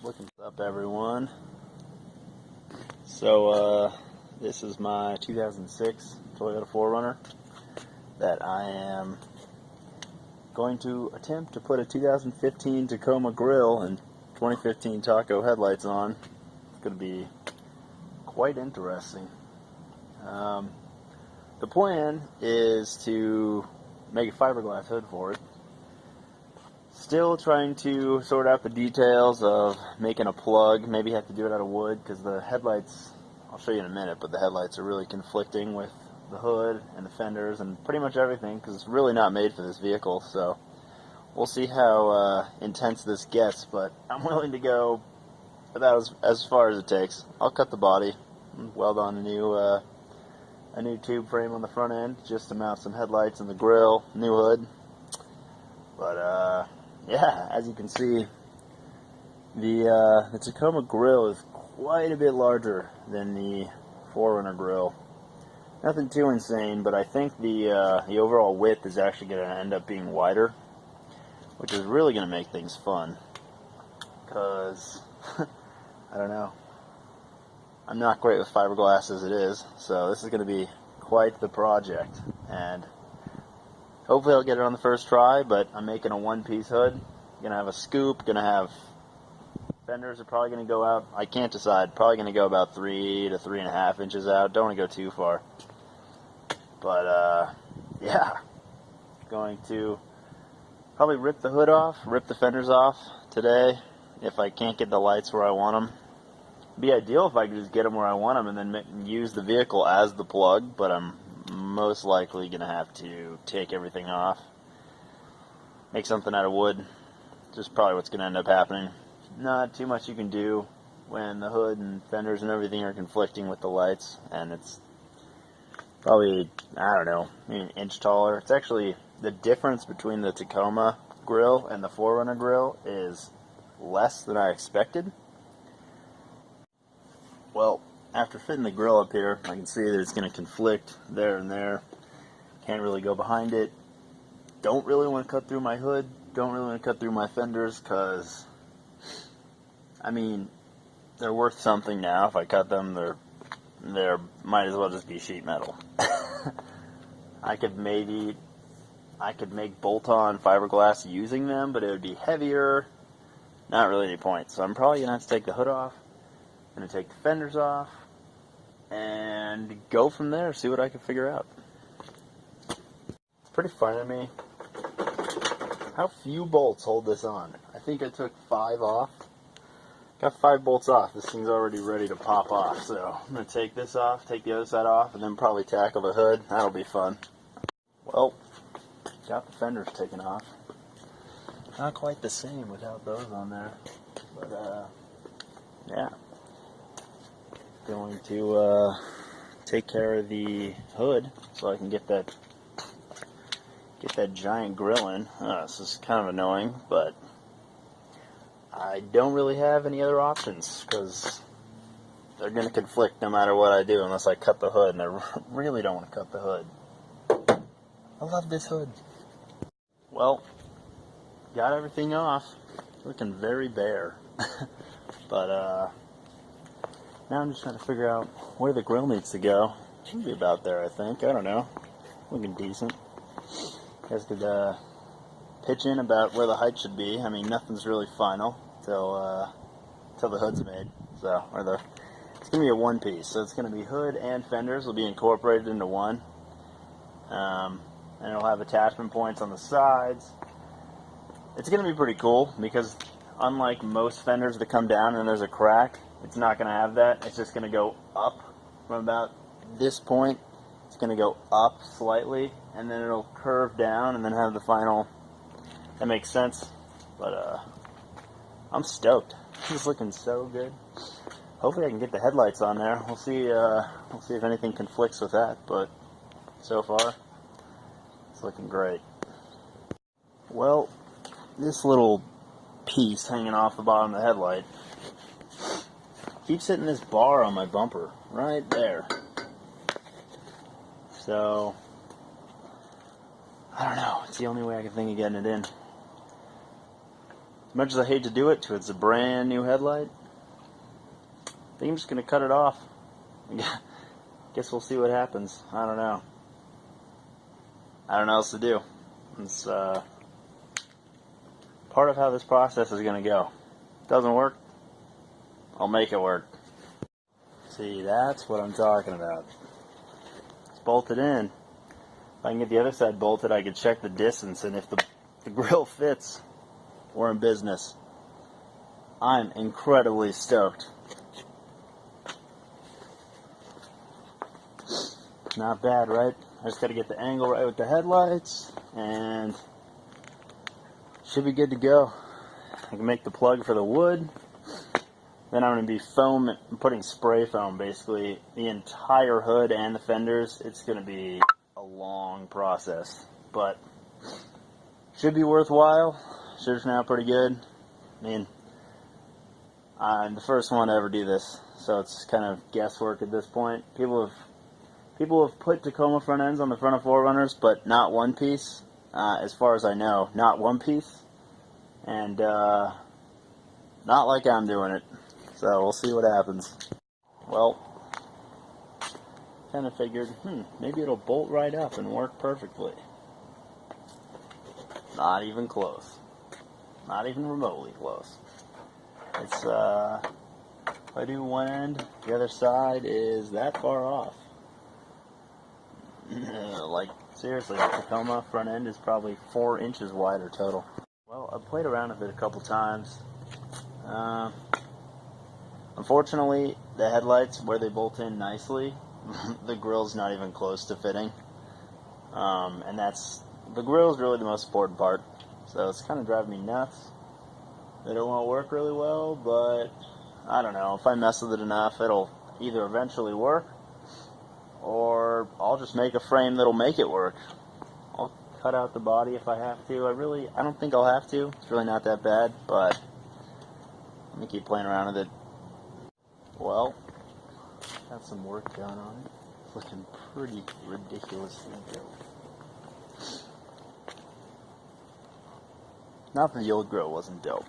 What's up, everyone? So, this is my 2006 Toyota 4Runner that I am going to attempt to put a 2015 Tacoma grille and 2015 Taco headlights on. It's going to be quite interesting. The plan is to make a fiberglass hood for it. Still trying to sort out the details of making a plug. Maybe have to do it out of wood because the headlights, I'll show you in a minute, but the headlights are really conflicting with the hood and the fenders and pretty much everything because it's really not made for this vehicle. So we'll see how intense this gets, but I'm willing to go about as far as it takes. I'll cut the body, weld on a new tube frame on the front end just to mount some headlights and the grille, new hood. But yeah, as you can see, the Tacoma grille is quite a bit larger than the 4Runner grille. Nothing too insane, but I think the overall width is actually going to end up being wider, which is really going to make things fun. Because I don't know, I'm not great with fiberglass as it is, so this is going to be quite the project. And hopefully I'll get it on the first try, but I'm making a one-piece hood. Gonna have a scoop, gonna have fenders are probably gonna go out, I can't decide, probably gonna go about 3 to 3.5 inches out. Don't want to go too far. But yeah, going to probably rip the hood off, rip the fenders off today if I can't get the lights where I want them. It'd be ideal if I could just get them where I want them and then use the vehicle as the plug, but I'm most likely going to have to take everything off, make something out of wood. Just probably what's going to end up happening. Not too much you can do when the hood and fenders and everything are conflicting with the lights, and it's probably, I don't know, maybe an inch taller. It's actually, the difference between the Tacoma grille and the 4Runner grille is less than I expected. Well, after fitting the grill up here, I can see that it's going to conflict there and there. Can't really go behind it. Don't really want to cut through my hood. Don't really want to cut through my fenders because, I mean, they're worth something now. If I cut them, they're might as well just be sheet metal. I could make bolt-on fiberglass using them, but it would be heavier. Not really any point. So I'm probably going to have to take the hood off. I'm going to take the fenders off and go from there, see what I can figure out. It's pretty funny to me how few bolts hold this on. I think I took 5 off. Got 5 bolts off. This thing's already ready to pop off. So I'm going to take this off, take the other side off, and then probably tackle the hood. That'll be fun. Well, got the fenders taken off. Not quite the same without those on there. But, yeah. Going to take care of the hood so I can get that giant grill in. This is kind of annoying, but I don't really have any other options because they're going to conflict no matter what I do unless I cut the hood, and I really don't want to cut the hood. I love this hood. Well, got everything off. Looking very bare. But now I'm just trying to figure out where the grill needs to go. Should be about there, I think. I don't know. Looking decent. You guys could pitch in about where the height should be. I mean, nothing's really final till the hood's made. So, it's gonna be a one piece. So it's gonna be hood and fenders will be incorporated into one. And it'll have attachment points on the sides. It's gonna be pretty cool because unlike most fenders that come down and there's a crack, it's not going to have that. It's just going to go up from about this point. It's going to go up slightly, and then it'll curve down, and then have the final. That makes sense. But I'm stoked. This is looking so good. Hopefully I can get the headlights on there. We'll see. We'll see if anything conflicts with that. But so far, it's looking great. Well, this little piece hanging off the bottom of the headlight keeps hitting this bar on my bumper right there. So I don't know, it's the only way I can think of getting it in. As much as I hate to do it, it's a brand new headlight. I think I'm just going to cut it off. Guess we'll see what happens. I don't know. I don't know what else to do. It's part of how this process is going to go. Doesn't work, I'll make it work. See, that's what I'm talking about. It's bolted in. If I can get the other side bolted, I can check the distance, and if the grill fits, we're in business. I'm incredibly stoked. Not bad, right? I just got to get the angle right with the headlights, and should be good to go. I can make the plug for the wood. Then I'm going to be putting spray foam, basically, the entire hood and the fenders. It's going to be a long process, but should be worthwhile. Should turn out pretty good. I mean, I'm the first one to ever do this, so it's kind of guesswork at this point. People have put Tacoma front ends on the front of 4Runners, but not one piece, as far as I know. Not one piece, and not like I'm doing it. So we'll see what happens. Well, kind of figured, maybe it'll bolt right up and work perfectly. Not even close. Not even remotely close. It's, if I do one end, the other side is that far off. Like, seriously, the Tacoma front end is probably 4 inches wider total. Well, I've played around with it a couple times. Unfortunately, the headlights, where they bolt in nicely, the grill's not even close to fitting. And the grill's really the most important part. So it's kind of driving me nuts. They don't want to work really well, but I don't know. If I mess with it enough, it'll either eventually work, or I'll just make a frame that'll make it work. I'll cut out the body if I have to. I don't think I'll have to. It's really not that bad, but let me keep playing around with it. Well, got some work done on it. It's looking pretty ridiculously dope. Not that the old grill wasn't dope,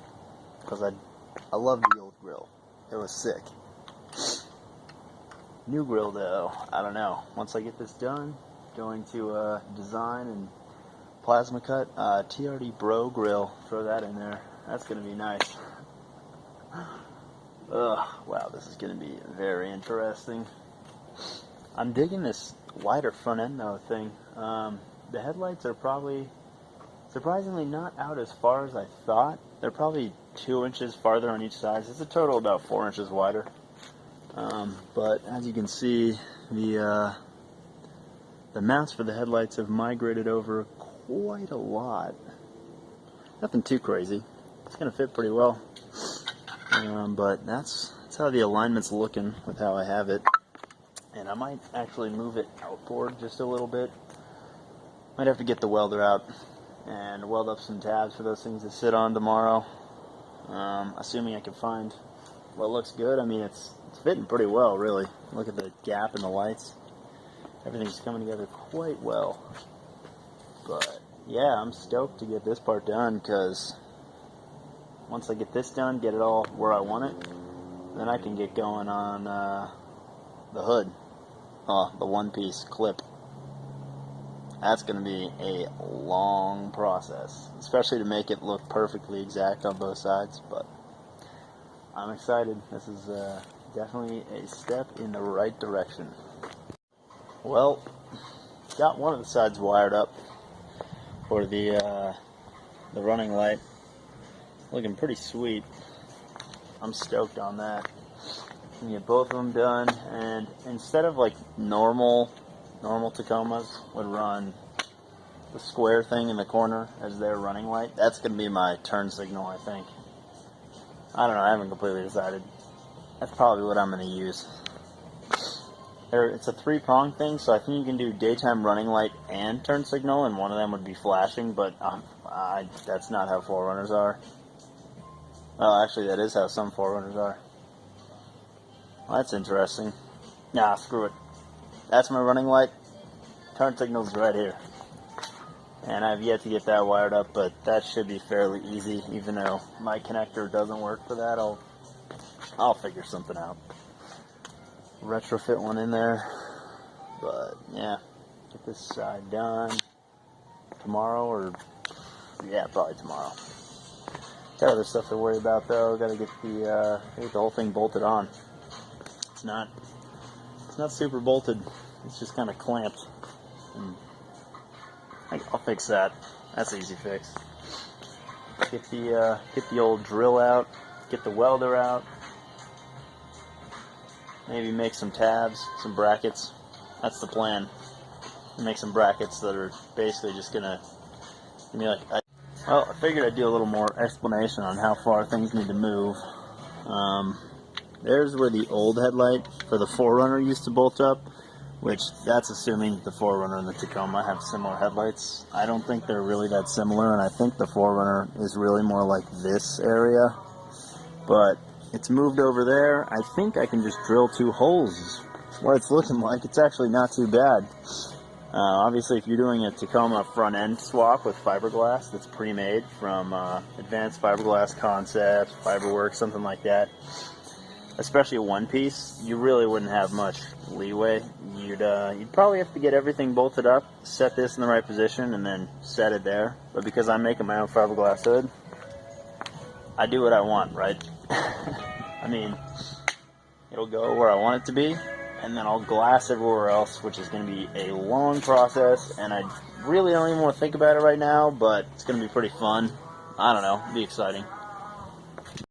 because I loved the old grill. It was sick. New grill though, I don't know. Once I get this done, going to design and plasma cut TRD Bro grill. Throw that in there. That's gonna be nice. Wow, this is going to be very interesting. I'm digging this wider front end though thing. The headlights are probably surprisingly not out as far as I thought. They're probably 2 inches farther on each side. It's a total about 4 inches wider. But as you can see, the mounts for the headlights have migrated over quite a lot. Nothing too crazy. It's going to fit pretty well. But that's how the alignment's looking with how I have it. And I might actually move it outboard just a little bit. Might have to get the welder out and weld up some tabs for those things to sit on tomorrow. Assuming I can find what looks good. I mean, it's fitting pretty well, really. Look at the gap in the lights. Everything's coming together quite well. But yeah, I'm stoked to get this part done, because once I get this done, get it all where I want it, then I can get going on the hood, the one-piece clip. That's going to be a long process, especially to make it look perfectly exact on both sides, but I'm excited. This is definitely a step in the right direction. Well, got one of the sides wired up for the running light. Looking pretty sweet. I'm stoked on that. We get both of them done, and instead of like normal Tacomas would run the square thing in the corner as their running light, that's going to be my turn signal, I think. I don't know, I haven't completely decided. That's probably what I'm going to use. It's a 3-prong thing, so I think you can do daytime running light and turn signal, and one of them would be flashing, but that's not how 4Runners are. Well, actually, that is how some 4Runners are. Well, that's interesting. Nah, screw it. That's my running light. Turn signal's right here. and I've yet to get that wired up, but that should be fairly easy. Even though my connector doesn't work for that, I'll figure something out. Retrofit one in there, but yeah, get this side done tomorrow, or yeah, probably tomorrow. Got other stuff to worry about though. Got to get the whole thing bolted on. It's not super bolted. It's just kind of clamped. I'll fix that. That's an easy fix. Get the old drill out. Get the welder out. Maybe make some tabs, some brackets. That's the plan. Make some brackets that are basically just gonna give me well, I figured I'd do a little more explanation on how far things need to move. There's where the old headlight for the 4Runner used to bolt up, which that's assuming the 4Runner and the Tacoma have similar headlights. I don't think they're really that similar, and I think the 4Runner is really more like this area. But it's moved over there. I think I can just drill 2 holes. What it's looking like, it's actually not too bad. Obviously, if you're doing a Tacoma front end swap with fiberglass that's pre-made from Advanced Fiberglass Concepts, Fiberworks, something like that, especially a one piece, you really wouldn't have much leeway. You'd probably have to get everything bolted up, set this in the right position, and then set it there. But because I'm making my own fiberglass hood, I do what I want, right? I mean, it'll go where I want it to be, and then I'll glass everywhere else, which is going to be a long process, and I really don't even want to think about it right now, but it's going to be pretty fun. I don't know, it'll be exciting.